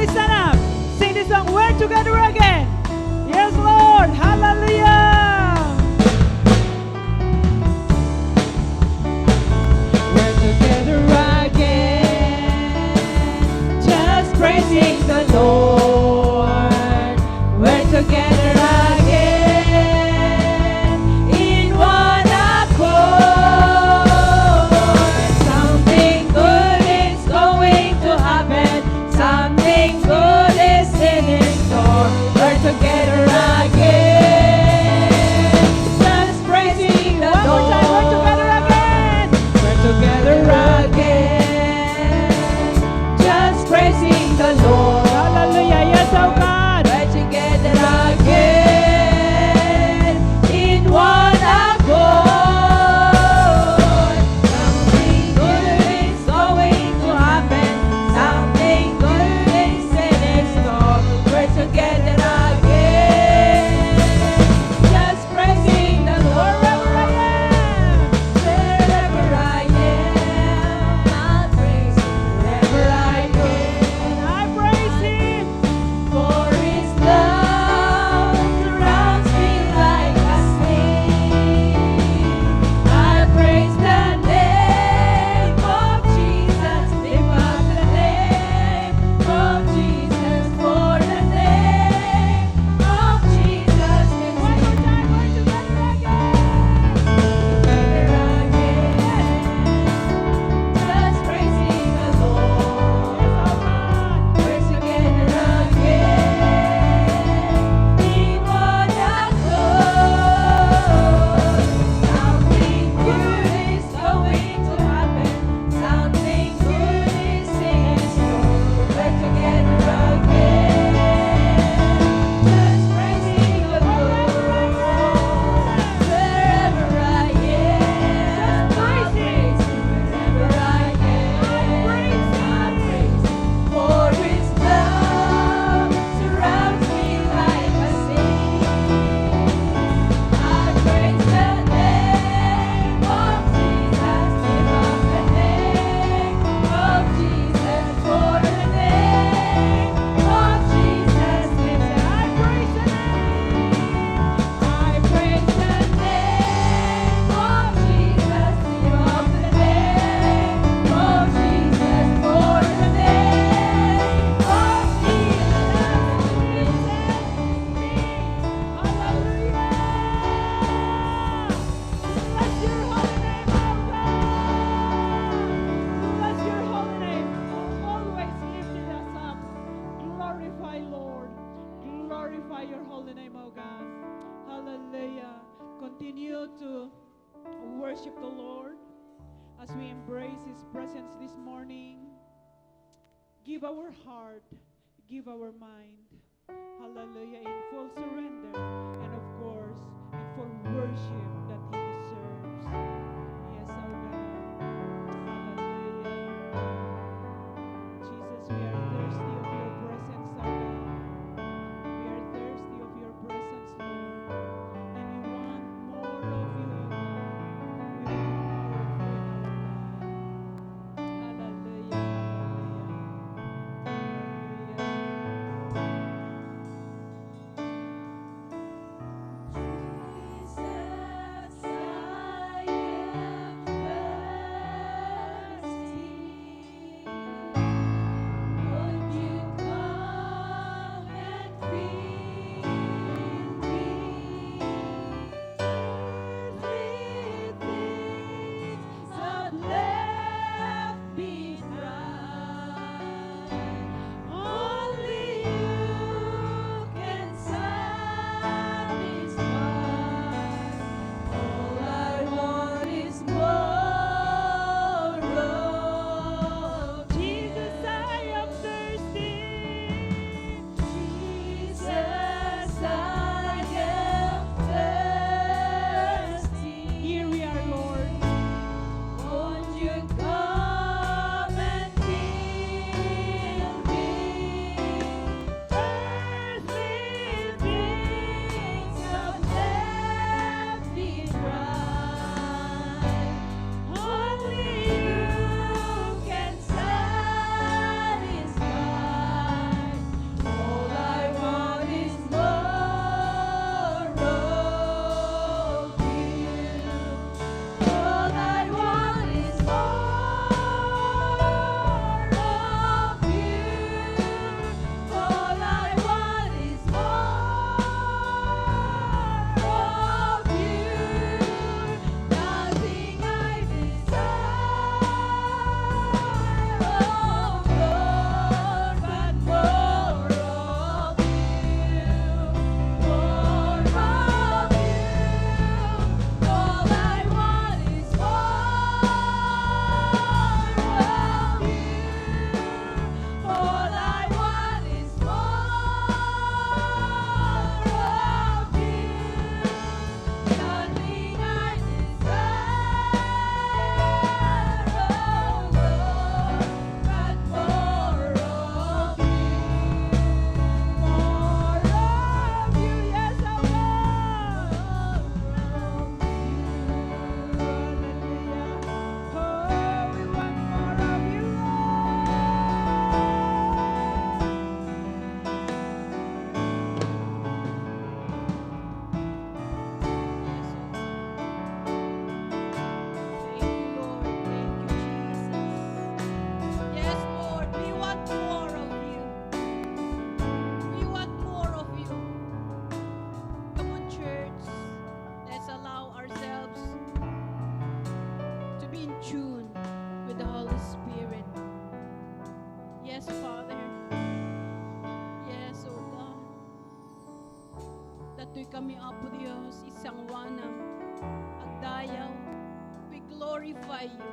please stand up. Sing this song, We're Together Again. Yes, Lord. Hallelujah. We're together again, just praising the Lord. We're together again, in one accord. Something good is going to happen. Something good is in store. We're together again, just praising the Lord. One more time, we're together again. We're together again, just praising the Lord. Hallelujah, yes, oh God. We're together again, in one accord. Something good is going to happen. Something good is in store. We're together again, just praising the Lord. Wherever I am, I'll praise Him. Wherever I go, I praise Him. For His love surrounds me like a sling. I praise the name of Jesus. Lift up the name of Jesus. For the name of Jesus. One more time, we're together again. Together again, just praising the Lord. Yes, oh God. We're together again, in one accord. Something good is going to happen. Something good is in store. We're together again, just praising the Lord. Wherever I am, I praise Him. Wherever I am, I praise Him. For His love surrounds me like a sling. I praise the name of Jesus. Lift up the name of Jesus. For the name of Jesus. Listen, I praise the name. I praise the name of Jesus. Lift up the name of Jesus. For the name of Jesus. Bless your holy name, oh God. Bless your holy name. Always lifted us up. Glorify, Lord. Glorify your holy name, oh God. Hallelujah. Continue to worship the Lord as we embrace His presence this morning. Give our heart, give our mind. Hallelujah. In full surrender and of course in full worship that He deserves. Yes, oh God. Hallelujah. Jesus, we are thirsty of your presence, oh God. We are thirsty of your presence, Lord. And we want more of you, oh God. We want more of you in our life. Hallelujah. Hallelujah. Hallelujah. Jesus, I Dito'y kami, Apo Diyos, isang wanang agdayaw. We glorify you.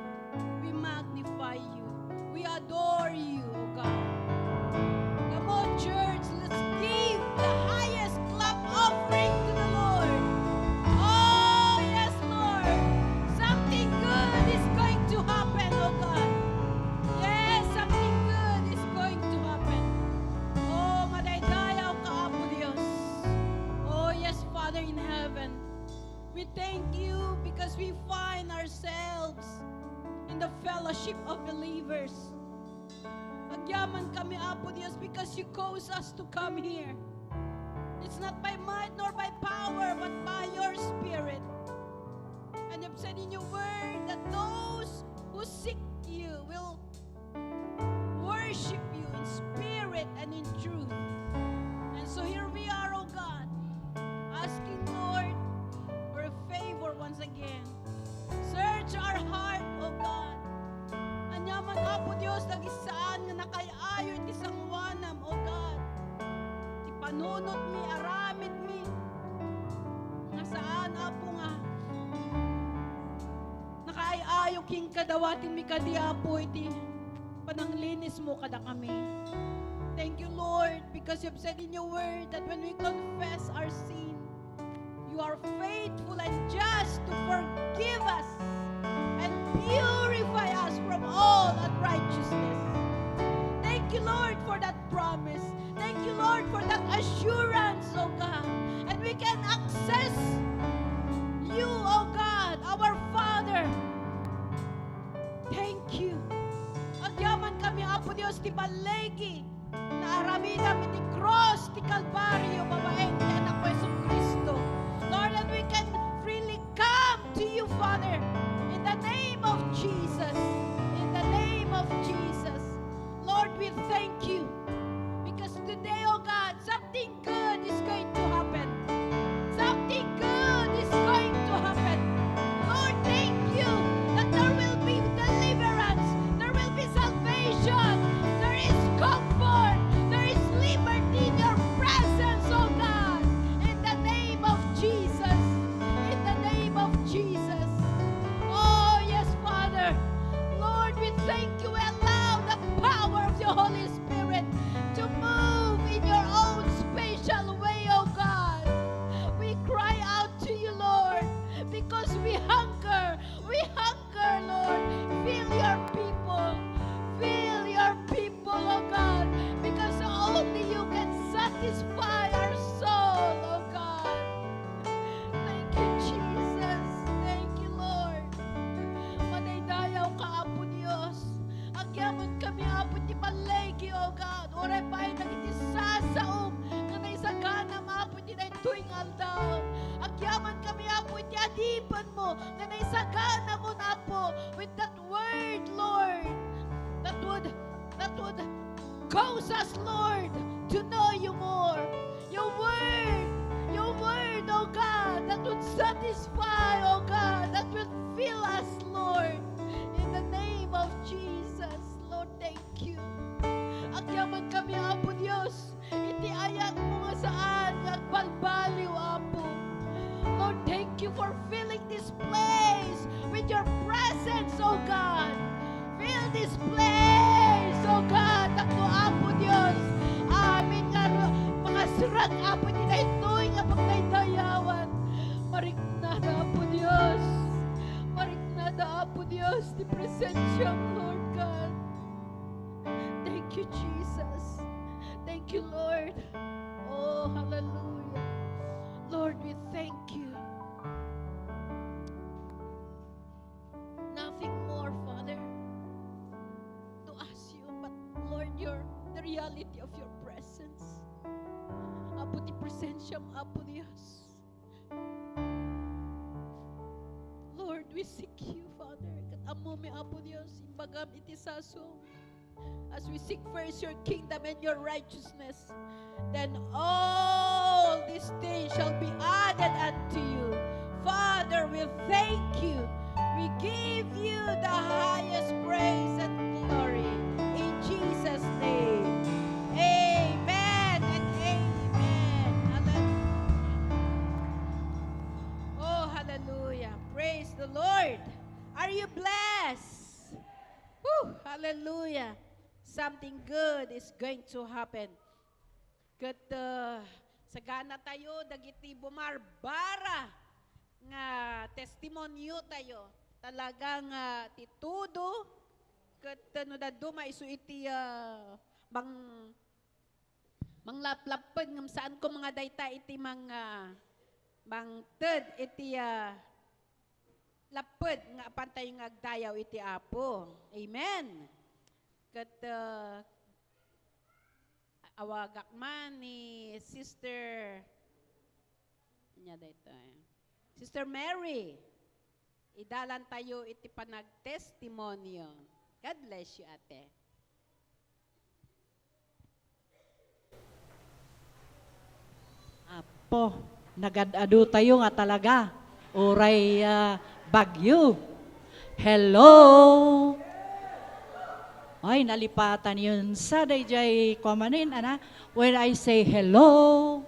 We magnify you. We adore you, O God. Come on, church, let's give the highest clap offering to the Lord. Oh, yes, Lord. Something good is going to happen, O God. Yes, something good is going to happen. Oh, madaydayaw ka, Apo Diyos. Oh, yes, Father in heaven. We thank you because we find ourselves in the fellowship of believers. Agyaman kami, Apo Diyos, because you cause us to come here. It's not by might nor by power, but by your Spirit. And you've said in your word that those who seek you will worship you in spirit and in truth. And so here we are, O God, asking, Lord, for a favor once again. Search our heart, O God. Anyaman, Apo Diyos, nagisaan nga nakayayo iti sangwanam, O God. Ti panunot mi, aramid mi. Nga saan, Apo nga. Nakaayayo king kadawatin mi kadi, Apo, iti pananglinis mo kada kami. Thank you, Lord, because you've said in your word that when we confess our sin, you are faithful and just to forgive us and purify us from all unrighteousness. Thank you, Lord, for that promise. Thank you, Lord, for that assurance, O God. And we can access you, O God, our Father. Thank you. Agyaman kami, Apo Diyos, ti balegi na aramidam iti cross, ti Kalbaryo, babaeng ti anak ko Yesu Kristo. Lord, and we can freely come to you, Father, in the name of Jesus. In the name of Jesus. Lord, we thank you because today, oh God, something good is going to happen. Something good is going to happen. Lord, thank you that there will be deliverance. There will be salvation. There is comfort. There is liberty in your presence, oh God. In the name of Jesus. In the name of Jesus. Oh, yes, Father. Lord, we thank you. Allow the power of your Holy Spirit to move in your own special way, oh God. We cry out to you, Lord, because we hunger. We hunger, Lord. Fill your people. Fill your people, oh God, because only you can satisfy our soul, oh God. Thank you, Jesus. Thank you, Lord. Madaydayaw ka, Apo Diyos. Agyaman kami, Apo, ti palegi, oh God. Oray pa ay nagiti sasaom nga naisagana, Apo, ti na tuwing aldaw. Agyaman kami, Apo, ti adipan mo nga naisagana mo, Apo, with that word, Lord, that would cause us, Lord, to know you more. Your word, oh God, that would satisfy, oh God, that would fill us, Lord, in the name of Jesus. Lord, thank you. Agyaman kami, Apo Diyos, iti ayat mo nga saan, nagbalbaliw, Apo. Lord, thank you for filling this place with your presence, oh God. Fill this place, oh God, ako, Apo Diyos. Amin nga, mga surat, Apo, tinaytoy nga pagdaydayawan. Mariknada, Apo Diyos. Mariknada, Apo Diyos, di presensyang, Lord God. Thank you, Jesus. Thank you, Lord. Oh, hallelujah. Lord, we thank you. Nothing more, Father, to ask you, but Lord, the reality of your presence. Apo, ti presensyam, Apo Diyos. Lord, we seek you, Father. Kat amo mi, Apo Diyos, imbagam iti saso. As we seek first your kingdom and your righteousness, then all these things shall be added unto you. Father, we thank you. We give you the highest praise and glory. In Jesus' name. Amen and amen. Hallelujah. something good is going to happen. Kat sagana tayo, dagiti bumarbara nga testimonyo tayo. Talagang titudo, kat no dado maiso iti manglaplapad ngam saan ko mga dayta iti mangted iti lapad nga pantay nga agdayaw iti Apo. Amen. Kat awagak man ni Sister Sister Mary. Idalan tayo iti panagtestimonyo. God bless you, ate. Apo, nagadado tayo nga talaga. Oray Bagyo. Hello! Ay, nalipatan yun sa dayjay kumanin, ana. When I say hello,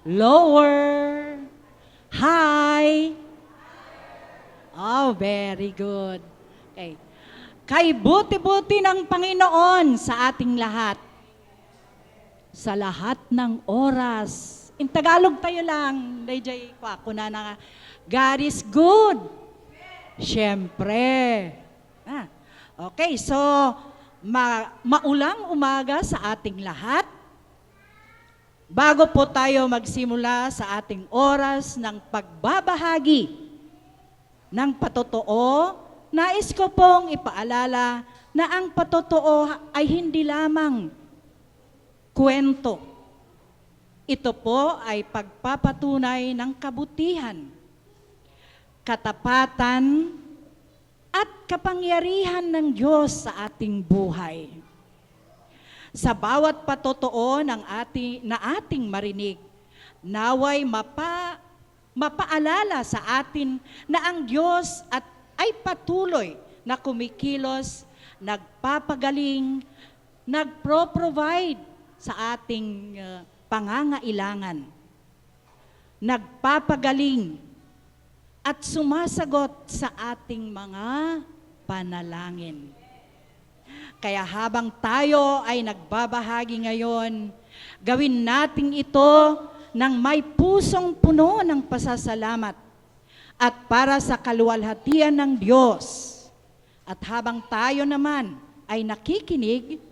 lower, hi. Oh, very good. Okay. Kay buti-buti ng Panginoon sa ating lahat. Sa lahat ng oras. In Tagalog tayo lang, dayjay kuna na God is good. Siyempre. Okay, so maulang umaga sa ating lahat. Bago po tayo magsimula sa ating oras ng pagbabahagi ng patotoo, nais ko pong ipaalala na ang patotoo ay hindi lamang kwento. Ito po ay pagpapatunay ng kabutihan, katapatan, at kapangyarihan ng Diyos sa ating buhay. Sa bawat patotoo na ating marinig, naway mapaalala sa atin na ang Diyos ay patuloy na kumikilos, nagpapagaling, nagpro-provide sa ating pangangailangan, nagpapagaling, at sumasagot sa ating mga panalangin. Kaya habang tayo ay nagbabahagi ngayon, gawin natin ito ng may pusong puno ng pasasalamat at para sa kaluwalhatian ng Diyos. At habang tayo naman ay nakikinig,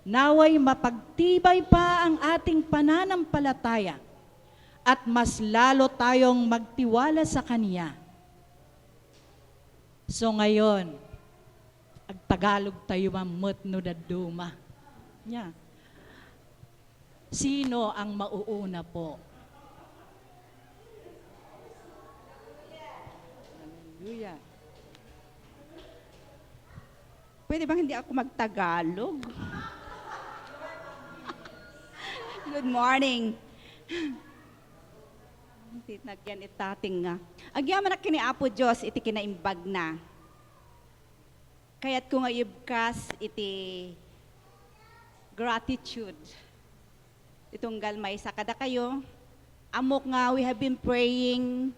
naway mapagtibay pa ang ating pananampalataya at mas lalo tayong magtiwala sa Kanya. So ngayon, Tagalog tayo mamut no daduma. Yeah. Sino ang mauuna po? Hallelujah. Pwede bang hindi ako magtagalog? Good morning. Nagyan itating nga. Agyaman na kini Apo Diyos, iti kinaimbag na. Kaya't kung ayibkas, iti gratitude. Itong galmay sa kada kayo. Amok nga, we have been praying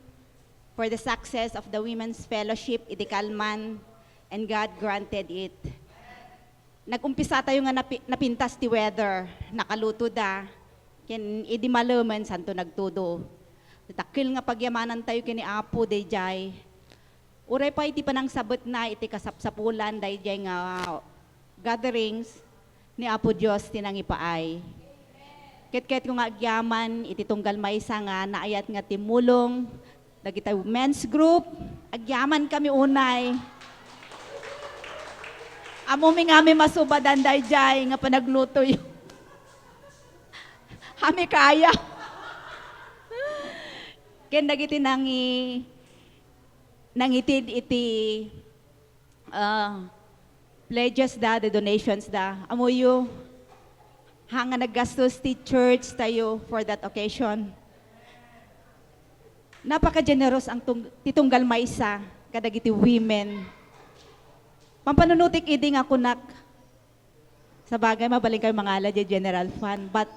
for the success of the Women's Fellowship, iti Kalman, and God granted it. Nag-umpisa tayo nga napintas ti weather, nakaluto da, ken idi malaman santo nagtudo. Takil nga pagyamanan tayo kini Apo dayjay. Uray pa iti panang sabot na iti kasapsapulan dayjay nga gatherings ni Apo Dios tinang ipaay. Ket ko nga agyaman iti tunggal maysa nga naayat nga timulong dagiti men's group, agyaman kami unay. Amumi nga mi masubadan dayjay nga panagluto yung hami kaya. Ken dagiti nangitid iti pledges da, the donations da. Amuyo hanga naggastos ti church tayo for that occasion. Napaka-generous ang titunggal maysa kadagiti women. Pampanunutik idi nga kunak. Sa bagay mabaling kayo mga ala di general fund, but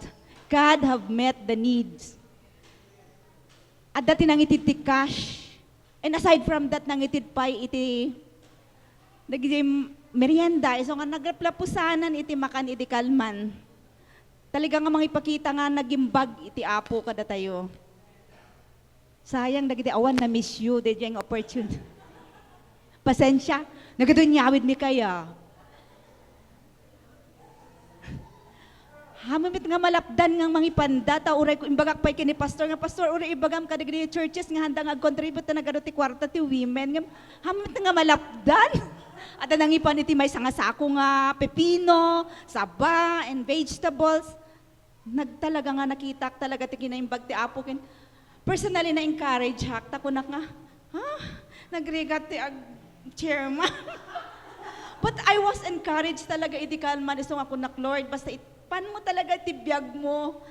God have met the needs. At dati nangitid ti cash. And aside from that, nangitid pa iti merienda, iso nga nagreplapusanan iti makan iti kalman. Talaga nga mga ipakita nga nagimbag iti apo kada tayo. Sayang dagiti awan na miss you, di yung opportunity. Pasensya, nagadunyawid mi kaya. Hamamit nga malapdan nga mga ipanda, ta uray ko imbagak pa'y kini pastor, nga pastor, uray ibagam kadigri churches nga handa nga contribute na nagano ti kwarta ti women, hamamit nga malapdan. At anang ipan iti may sanga sako nga pepino, saba, and vegetables. Nagtalaga nga nakita talaga ti kinaimbag ti apo kin. Personally na-encourage hak, ta kunak nga, nagregat ti chairman. But I was encouraged talaga iti kalman, iso nga kunak, Lord, basta pan mo talaga tibiyag mo,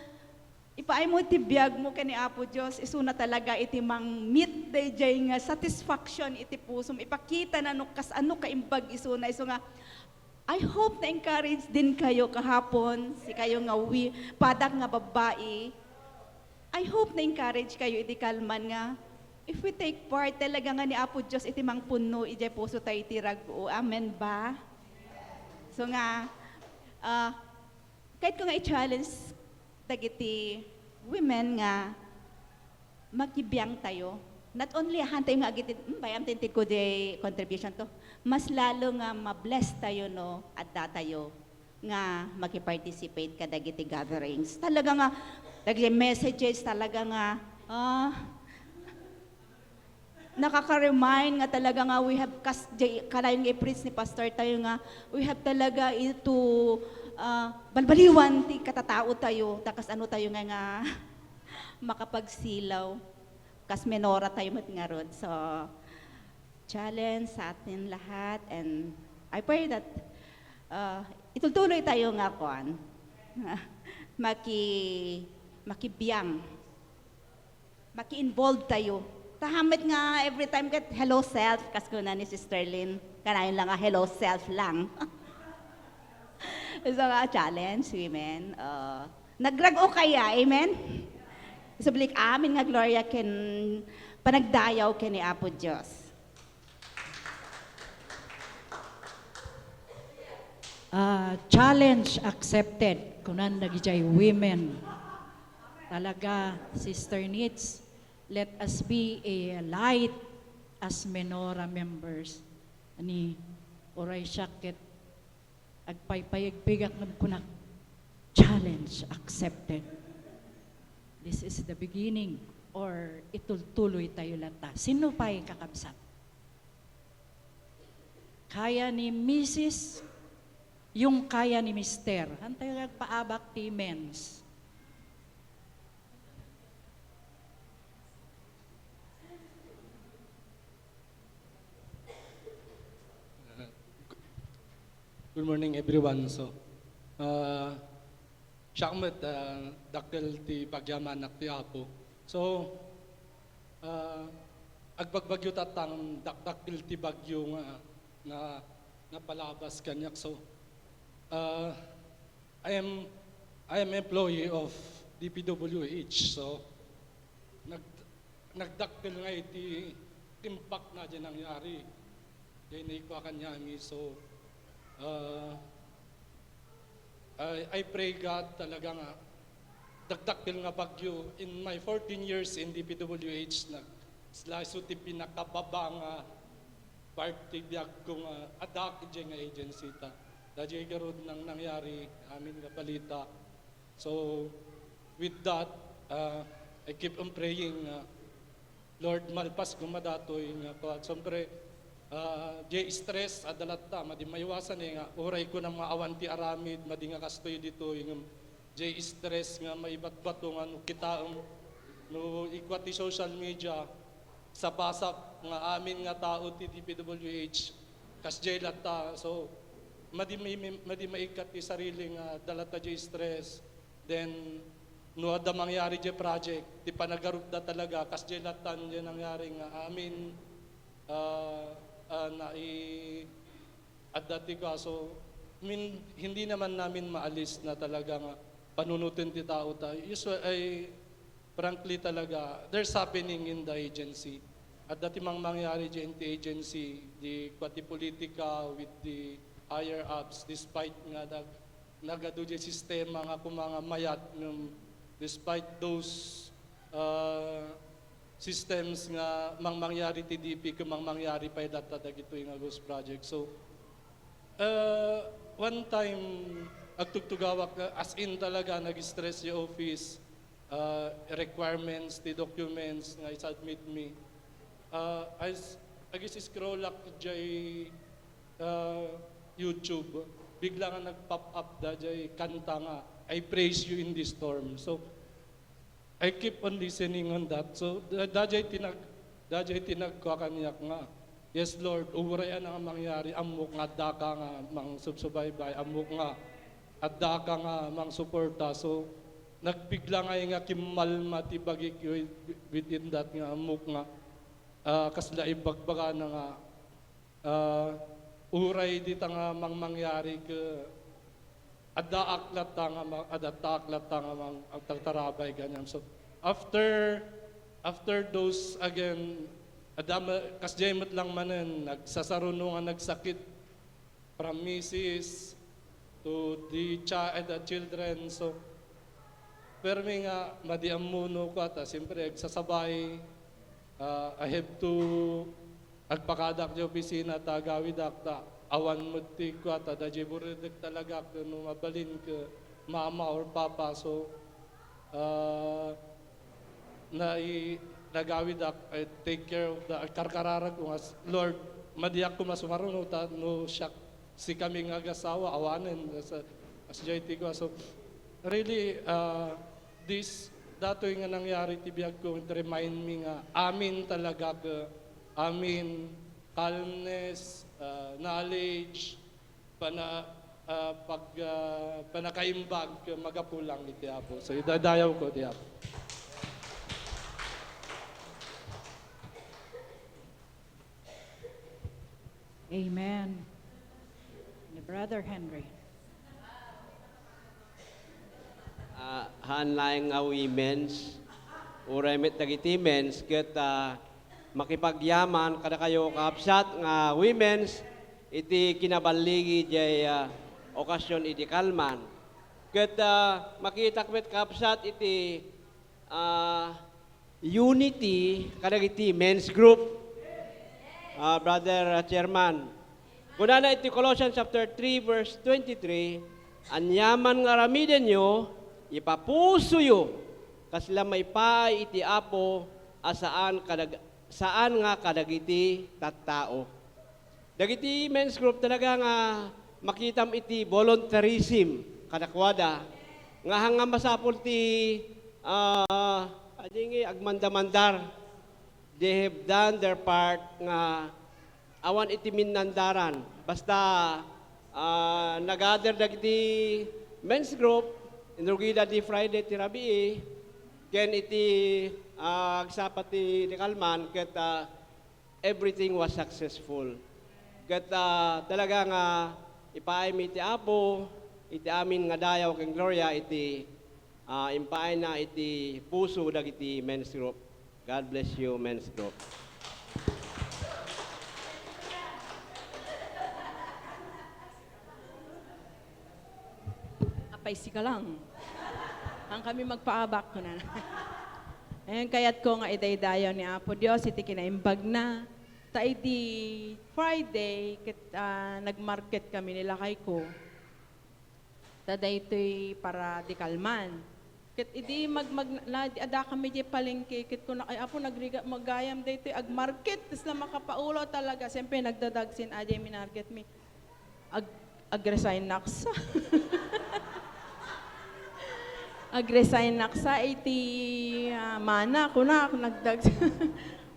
ipaay mo tibiyag mo kani Apo Diyos, isuna talaga iti mang meet day nga satisfaction iti puso, ipakita na kas ano kaimbag isuna, iso nga, I hope na encourage din kayo kahapon, si kayo nga padak nga babae, I hope na encourage kayo iti kalman nga, if we take part talaga nga ni Apo Diyos iti mang puno, iti puso tayo iti rago, amen ba? So nga, kahit ko nga i-challenge dagiti women nga magibiyang tayo. Not only tayo nga agitin, bayam tintig ko di contribution to, mas lalo nga mabless tayo no at tayo nga maki-participate ka dagiti gatherings. Talaga nga, dagiti messages talaga nga, nakaka-remind nga talaga nga we have, karayong i-preach ni Pastor tayo nga, we have talaga ito, balbaliwan ti katatao tayo, takas ano tayo nga makapagsilaw, kas menora tayo matingarod. So, challenge sa atin lahat, and I pray that itutuloy tayo nga kuan, makibiyang, maki-involve tayo. Tahamit nga every time kat hello self, kas ko na ni Sister Lynn, kanayon lang nga hello self lang. So, challenge, women. Nagrago kaya, amen? So, balik amin nga, Gloria, panagdayaw ken ni Apo Diyos. Challenge accepted. Kunan nagijay women. Talaga, Sister Nits, let us be a light as Menora members. Ani, oray syakit, agpaypayagbigak ng kunak, challenge accepted. This is the beginning, or itultuloy tayo lata. Sino pa'y kakabsat? Kaya ni Mrs., yung kaya ni Mister. Hantay nagpaabak ti mens. Good morning everyone. So, siyakmet dakkel ti pagyaman ti Apo. So, agbagbagyo tatang dakkel ti bagyo nga napalabas kanyak. So, I am employee of DPWH. So, nagdakkel nga iti impact na dyan nangyari. Kaya naikwa kanyami. So, I pray God talaga nga dagdakkel nga bagyo in my 14 years in DPWH na slaso ti pinakababa nga party biag kong adak nga agency ta dadya garod nang nangyari amin nga balita. So with that I keep on praying Lord malpas gumadatoy nga ko siyempre jay stress adalat ta madi maiwasan nga oray ko ng mga awanti aramid madi nga kastoy dito yung jay stress nga maibat-bato nga no kita no ikwati social media sa basak nga amin nga tao ti DPWH kas jay lata. So madi maikat ti sarili nga dalata jay stress, then no ada mangyari jay project ti panagarup da talaga kas jay latan jay nangyari nga amin adati kaso hindi naman namin maalis na talaga nga panunutin ti tao tayo. Usually, frankly talaga, there's happening in the agency. At dati mang mangyari dyan ti agency, di kwati politika with the higher ups despite nga nagadudya sistema nga kung mga mayat despite those systems nga mangyari TDP kung mangyari pa datadag ito yung Ghost Project. So one time agtugtugawak as in talaga nag-stress yung office requirements, the documents nga i-submit me. I guess scroll up jay YouTube. Bigla nga nag-pop up da jay kanta nga, I praise you in this storm. So I keep on listening on that. So dajay tinag ko kanyak nga. Yes Lord, uray na nga mangyari amok nga daka nga mang subsubaybay, amok nga at daka nga mang suporta. So nagbigla nga kimalma ti bagik within that nga amok nga kasla ibagbaga na nga uray dita nga mangyari ka adaaklat nga mang agtartarabay ganyan. So after those again kasjaymat lang manen nagsasarunungan nagsakit from Mrs. to the children. So pero may nga madiamuno ko at siyempre agsasabay I have to agpakadak di opisina ta gawidak ta awan mo ti ko at dajiburidek talaga no mabalin ka mama or papa. So nagawidak I take care of the karkararag ko as Lord madiyak ko masumaruno ta no siyak si kaming agasawa awanen as JT ko. So really this datoy nga nangyari tibiyag ko to remind me nga amin talaga ka amin calmness, knowledge, panakaimbag magapulang iti Apo. So idadayaw ko ti Apo. Amen. Ni Brother Henry. Hanlaing nga women's, uray met dagiti men's, ket makipagyaman kada kayo kaapsat nga women's iti kinabaligi jay okasyon iti kalman. Ket makita ket kaapsat iti unity kadagiti men's group. Brother Chairman, kunana iti Colossians chapter 3 verse 23, anyaman nga ramiden nyo ipapuso yo kasla may paay iti Apo saan nga kadagiti tattao. Dagiti men's group talaga nga makitam iti voluntarism kadakwada nga hanga masapol ti agmandamandar. They have done their part nga awan iti minandaran. Basta nagather dagiti men's group inrugida di Friday ti Rabii ken iti agsapat ti Kalman ket everything was successful. Ket talaga nga ipaay mi ti Apo iti amin nga dayaw ken Gloria iti impaay na iti puso dagiti men's group. God bless you, men's group. Apay ka lang. Ang kami magpaabak ko na. Ayan, kaya't ko nga idaydayaw ni Apo Dios, iti kinaimbag na. Ta iti Friday, nagmarket kami nila kay ko. Ta daytoy para di Kalman. Ket idi ada kami di palengke, ket ko na ay Apo magayam daytoy agmarket, tes la makapaulo talaga. Siyempre nagdadagsin ajay minarket mi. Agresign naksa. Agresign naksa iti mana kunak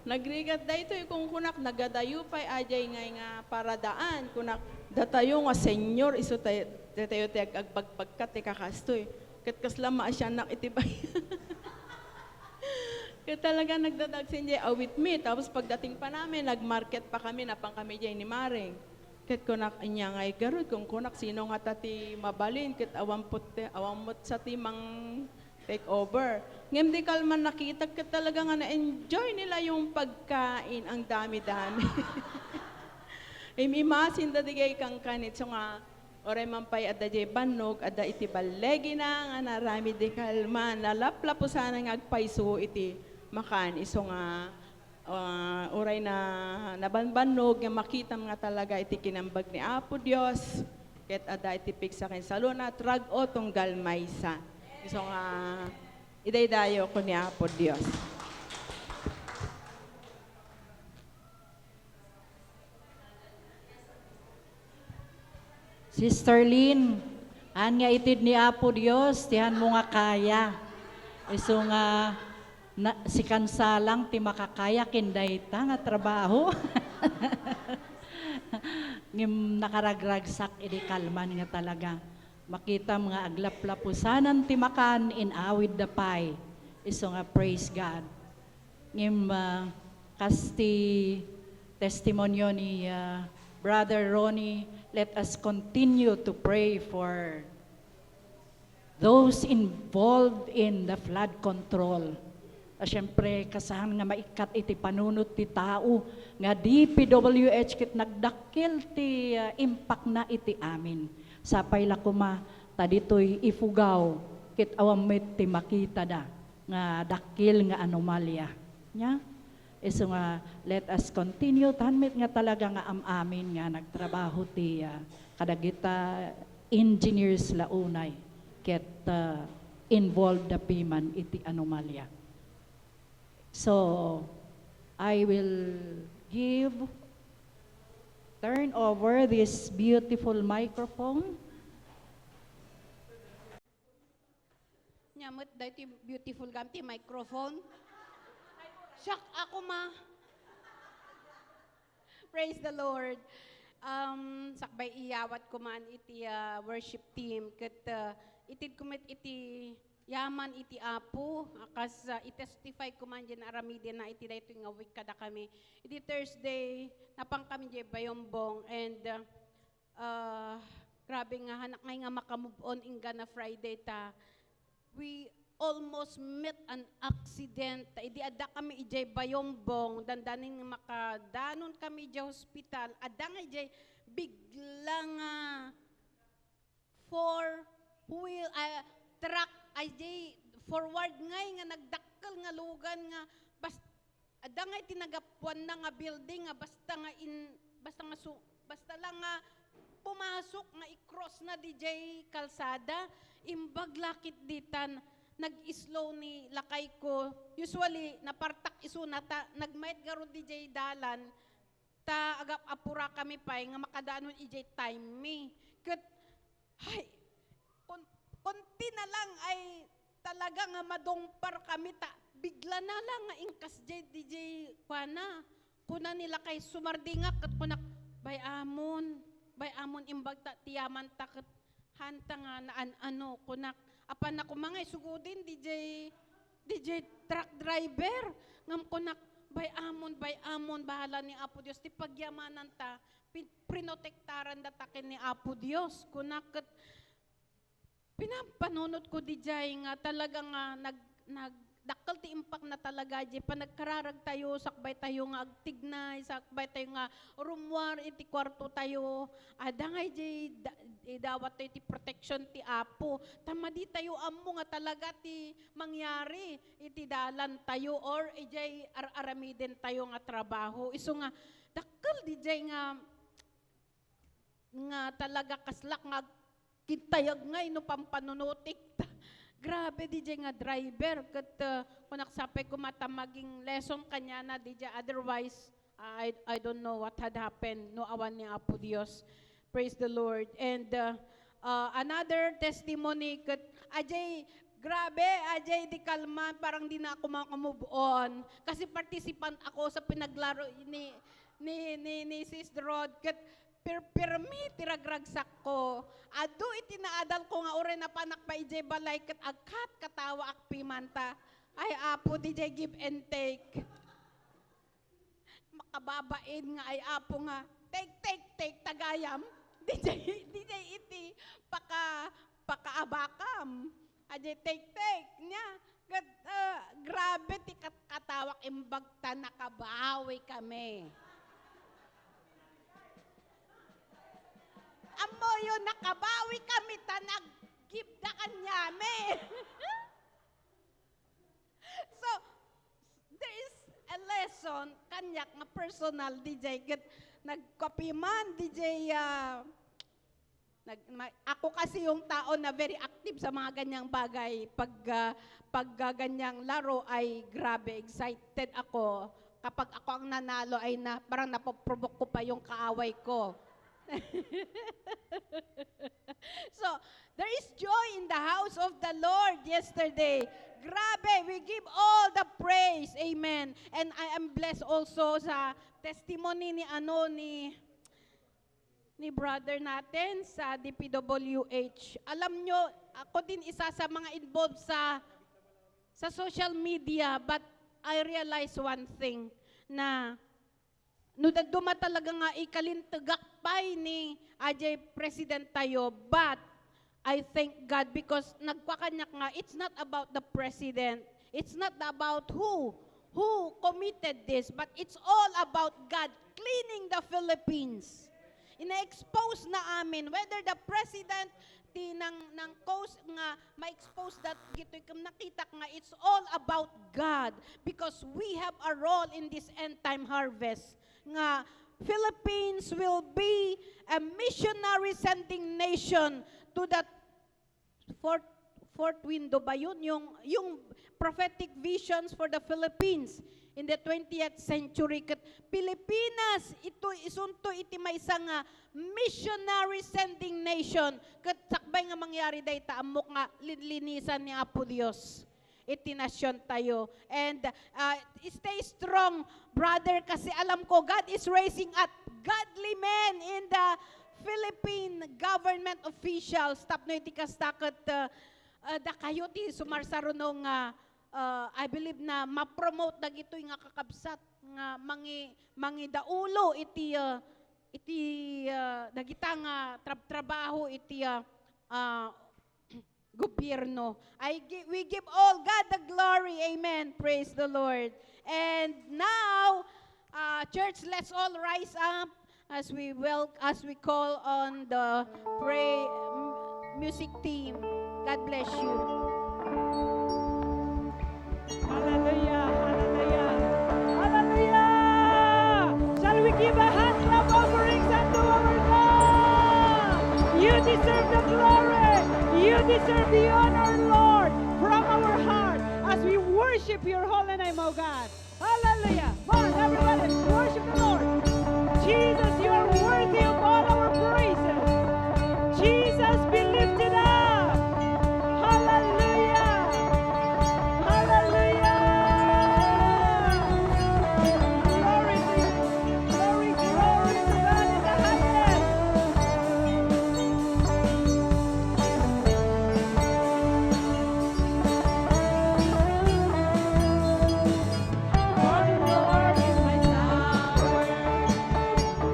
nagrigat daytoy kung kunak nagadayo pay ajay nga paradaan kunak datayo nga senior iso tayo agpagpagkat ti kakastoy ket kaslama asya nak itibay. Ket talaga nagdadagsin jay awit mi tapos pagdating pa namin nagmarket pa kami napang kami jay ni Maring. Ket kunak inya nga igarod kung kunak sino nga tati mabalin ket awampot sa timang take over. Ngem di Kalman nakita ket talaga nga na-enjoy nila yung pagkain ang dami-dami. Imimasin da digay kang kanit so nga oray mampay adda jay banog adda iti balegi na nga narami di kalman lalaplapo sana nga agpaiso iti makan iso nga oray na nabanbanog nga makita nga talaga iti kinambag ni Apo Dios ket adda iti pigsa ken saluna trag-o tunggal maysa iso nga idaydayo ko ni Apo Dios. Sister Lynn, an nga itid ni Apo Dios, tihan mo nga kaya. Iso nga, si kansalang ti makakaya kindayta nga trabaho. Ngim nakaragragsak idi kalman nga talaga. Makita mga aglaplapusanan ti makan in awid da pay. Iso nga praise God. Ngim kasti testimonyo ni Brother Ronnie, let us continue to pray for those involved in the flood control. Siyempre, kasahan nga maikat iti panunot ti tao, nga DPWH kit nagdakil ti impact na iti amin. Sapay la kuma, tadito'y ifugaw, kit awamit ti makita da, nga dakil nga anomalya. Nya? Iso nga, let us continue, tanmit nga talaga nga amin nga nagtrabaho ti kadagita engineers launay, ket involved the piman iti anomalya. So, I will turn over this beautiful microphone. Nyamot dahil ti beautiful gamti microphone. Siyak ako ma. Praise the Lord. Sakbay iyawat ko man iti worship team. Kat itid kumit iti yaman iti Apo. Akas itestify ko man dyan aramidin na iti da ito nga week kada kami. Iti Thursday, napang kami dyan bayombong. And grabe nga, hanak nga makamove on inga na Friday ta. We almost met an accident. Idi ada kami ijay bayombong, dandaning makadanon kami ijay hospital. Ada nga ijay biglang four-wheel truck ijay forward nga nagdakkel nga lugan nga ada nga itinagapuan na nga building nga basta lang nga pumasok nga i-cross na DJ kalsada imbag lakit ditan nag-slow ni lakay ko. Usually, napartak iso na ta, nagmayat garo DJ dalan, ta agap apura kami pa, nga makadaanon ijay time me. Kat, hay, konti na lang ay talaga nga madongpar kami, ta, bigla na lang nga ingkas DJ kuna nila kay sumardinga, kat kunak, bayamon imbag ta, tiyaman ta, kat, hanta nga naan kunak, apan ako mga isugudin, DJ truck driver. Ngam ko nak, bay amon, bahala ni Apo Dios. Ti pagyamanan ta, prinotektaran datakin ni Apo Dios. Kunak, pinapanunod ko DJ nga talaga nga dakkel ti impact na talaga di pa nagkararag tayo sakbay tayo nga agtignay sakbay tayo nga rumwar iti kwarto tayo ada nga di dawat tayo ti protection ti Apo tamadi tayo ammo nga talaga ti mangyari iti dalan tayo or ijay aramiden tayo nga trabaho iso nga dakkel di nga talaga kaslak nga kitayag nga ino pampanunutik grabe DJ nga driver kat kung naksapay ko matamaging lesson kanya na DJ otherwise I don't know what had happened no awan ni Apo Dios praise the Lord and another testimony kat grabe di kalman parang di na ako makamove on kasi participant ako sa pinaglaro ni Sis Rod kat pirmi tiragragsak ko. Ado itinaadal ko nga ore na panak pa ijay balay kat agkat katawa akpimanta. Ay Apo DJ give and take. Makababain nga ay Apo nga take tagayam. DJ iti pakaabakam. Ajay take nya. Grabe ti katawak imbagta nakabawi kami. amo yun, nakabawi kami, tanag-gibda kanyami. So, there is a lesson, kanyak nga personal, DJ, nagcopy man, DJ, ako kasi yung tao na very active sa mga ganyang bagay. Pag ganyang laro ay grabe, excited ako. Kapag ako ang nanalo ay parang napoprovoke ko pa yung kaaway ko. So, there is joy in the house of the Lord yesterday. Grabe, we give all the praise. Amen. And I am blessed also sa testimony ni brother natin sa DPWH. Alam nyo, ako din isa sa mga involved sa social media, but I realize one thing, na duma talaga nga ikalintagakpay ni Ajay President tayo, but I thank God because nagpakanyak nga, it's not about the president, it's not about who committed this, but it's all about God cleaning the Philippines. Ina-expose na amin, whether the president ng coast nga ma-expose that gito nakita nga, it's all about God because we have a role in this end time harvest nga Philippines will be a missionary sending nation to that fourth window ba yun? Yung prophetic visions for the Philippines in the 20th century. Kat Pilipinas, ito isunto iti may isang missionary sending nation. Kat sakbay nga mangyari day taamok nga linisan ni Apo Dios. Iti nasyon tayo. And stay strong, brother, kasi alam ko God is raising up godly men in the Philippine government officials. Tap no iti kastakat da kayo ti sumarsaro nung I believe na ma-promote na gito nga kakabsat nga mangi daulo iti dagita nga trabaho iti gobyerno. We give all God the glory. Amen. Praise the Lord. And now, church, let's all rise up as we call on the music team. God bless you. Hallelujah, hallelujah, hallelujah. Shall we give a hand clap offerings unto our God? You deserve the glory. You deserve the honor, Lord, from our heart as we worship your holy name, O God. Hallelujah. Come on, everybody, worship the Lord. Jesus, you are worthy of all our praises. Jesus, be lifted up. Hallelujah. Hallelujah. Glory to you. Glory, glory to God in the highest. For the Lord is my tower,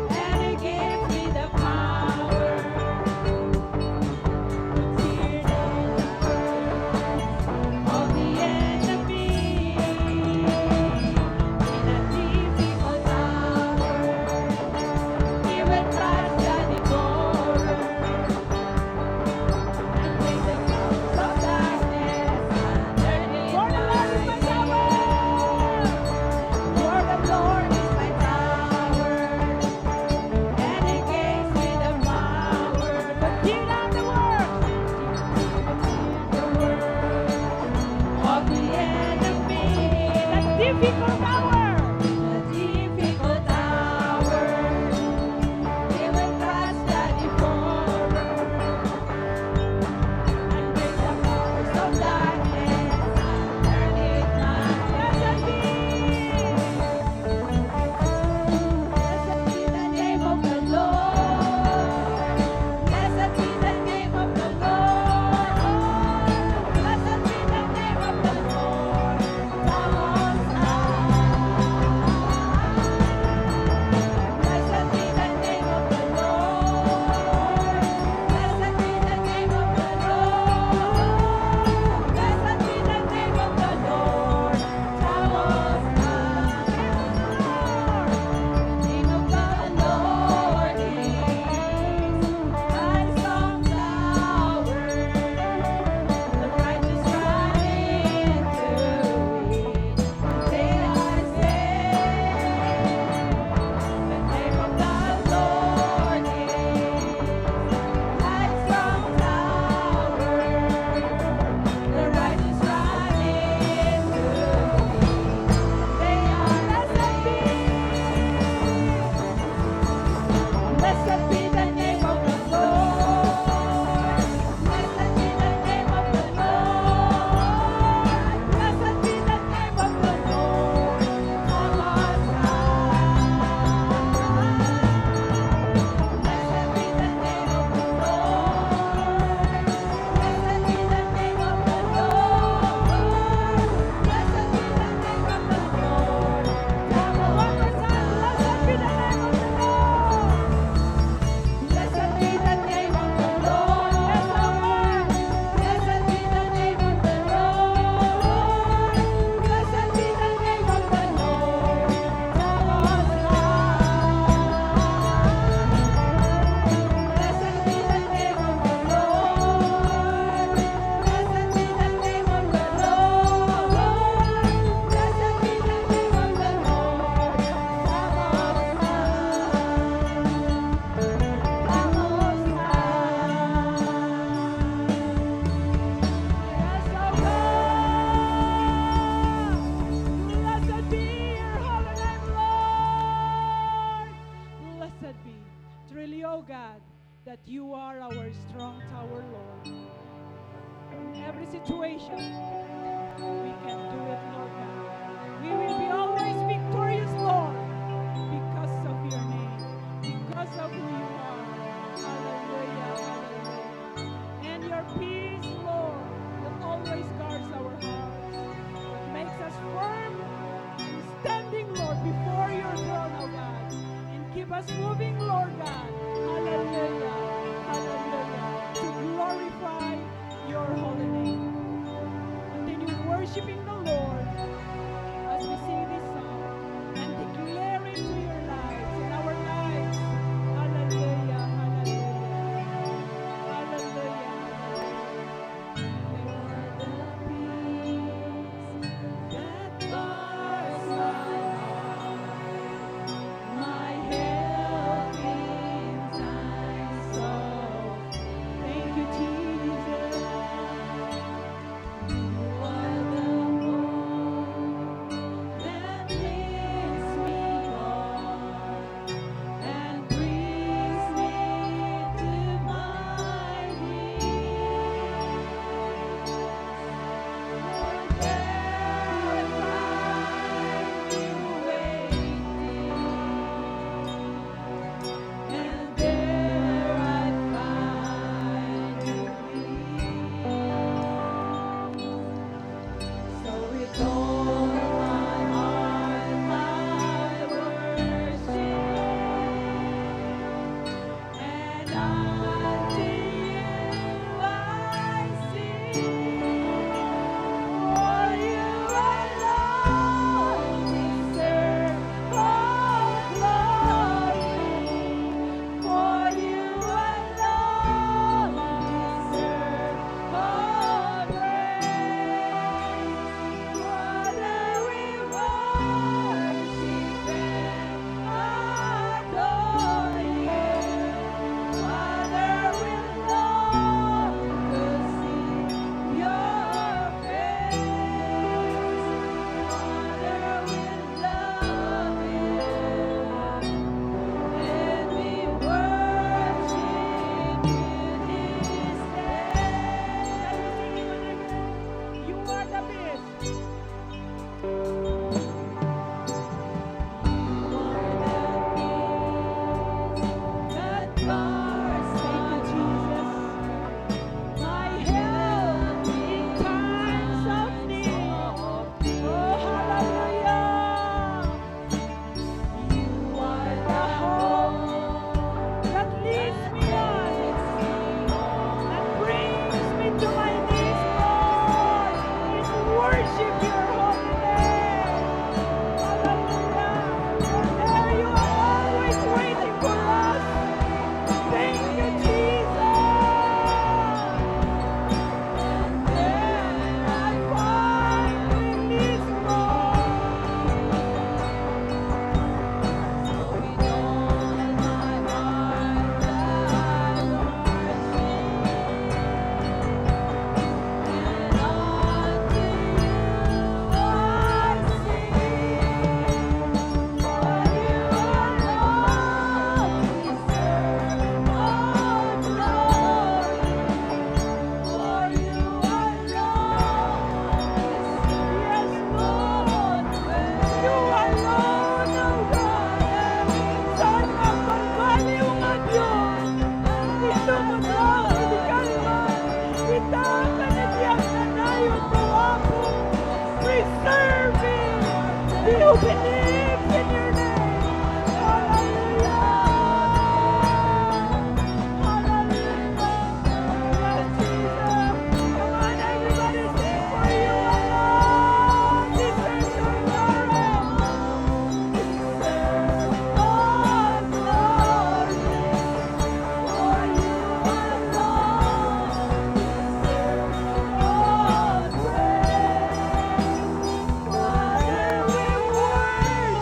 and He gives me the power. Tear down all the enemy in a difficult hour. He will crush the devourer and bring the clouds of darkness underneath. For the Lord is my tower. For the Lord is my tower, and He gives me the power. Tear down the works. The word of the enemy, The difficult hour. the difficult hour. He will crush the devourer and bring the powers of darkness underneath my Blessed be. Blessed be the name of the Lord. Blessed be the name of the Lord. Blessed be the name of the Lord. Most High. you are our strong tower, Lord. In every situation, we can do it, Lord God. We will be always victorious, Lord, because of your name, because of who you are. Hallelujah, hallelujah. And your peace, Lord, that always guards our hearts, that makes us firm and standing, Lord, before your throne, oh God, and keep us moving, Lord God. Hallelujah, hallelujah, to glorify your holy name. Continue worshiping the Lord as we sing this song and declare it to your lives, in our lives. Hallelujah, hallelujah, hallelujah, thank you, Jesus. You are the best. Thank you, Jesus. My help in times of need. Oh, hallelujah. You are the hope that leads me on, that brings me to my knees, Lord, in worship your holy name. Hallelujah. For there you are always waiting for us. Thank you, Jesus. There I find release, Lord. Preserve me. You believe in your name. Hallelujah. Hallelujah. Yes, Jesus. Come on, everybody, sing for you alone. Deserve your glory. Deserve all glory. For you alone. Deserve all praise. Father, we worship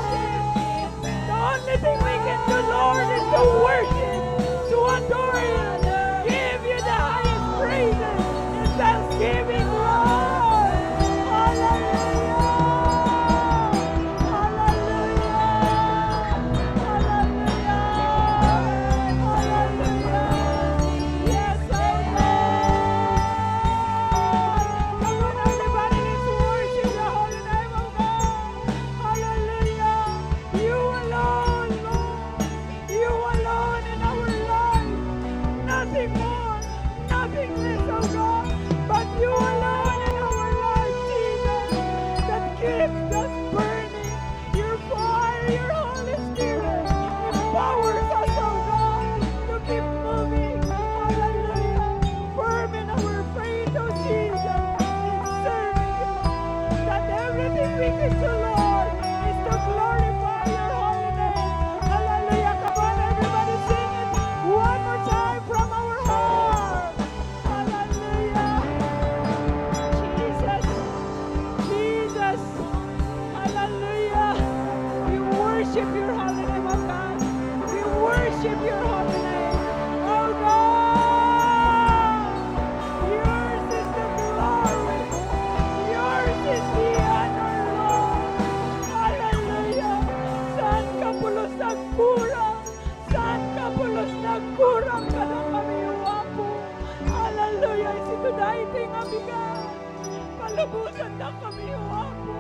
anak kami, O Apo.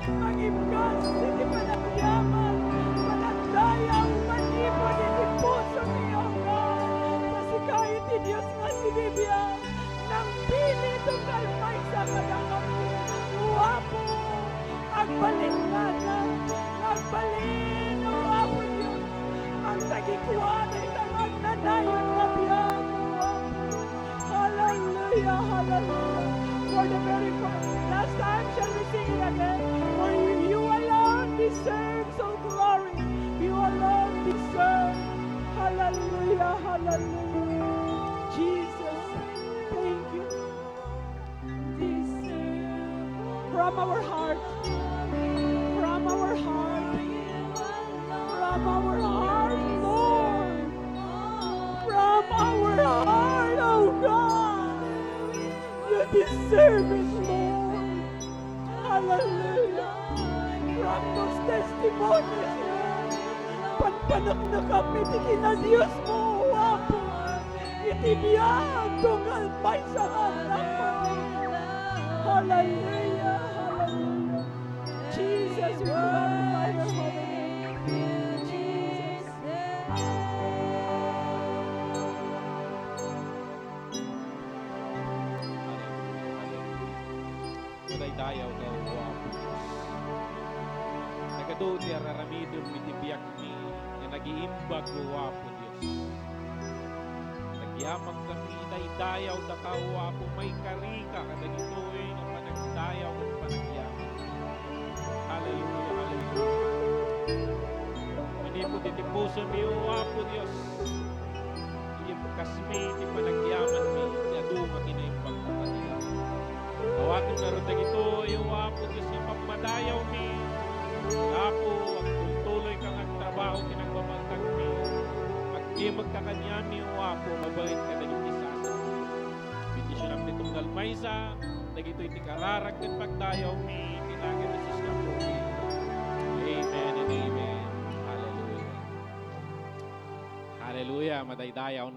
Mag-ibgas, hindi panagyaman, panagdayaw, manipon, hindi puso niyo, God. Kasi kahit ni Diyos nga si Bibian, nang pili itong kalmay sa kada kami, O Apo. Agbalin nga na, agbalin, O Apo Diyos, ang tagikuan ay tamang nanayon na biyan, O Apo. Hallelujah, hallelujah. For the very last time shall we sing it again. For you alone deserves all glory. You alone deserve. Hallelujah, hallelujah. Jesus, thank you. From our heart, from our heart, from our heart, Lord, from our heart, oh God, you deserve it, Lord. Hallelujah. From those testimonies, Lord, panpanak na kami, tingin na Diyos mo, Apo. Itibiyag, tunggal pa'y sa anak mo. Hallelujah, hallelujah. Jesus, we glorify your holy name. Jesus. Dayaw daw ko Apo Diyos. Nagadoon niya raramidon mitibiyak ni nga nag-iimbag ko Apo Diyos. Nagyamang kami dayaw da kao Apo may karika kada gitoy nga panagdayaw at panagyamang. Hallelujah, hallelujah. Hindi po titipusan niyo Apo Diyos. Iyong kasmi ti panagyaman mi yadu makinaimbag na kanila. Awatin na rin ito, yung Apo Diyos yung pagmadayaw mi. Apo, ang tuloy kang agtrabaho kinagbabaltag mi. At di magkakanyan mi, yung Apo, mabait ka naging isasa. Bendisyon ang nitong galmaysa, nagito iti kararag ng pagdayaw mi, kailangan na sis na po. Amen and amen. Hallelujah. Hallelujah, madaydayaw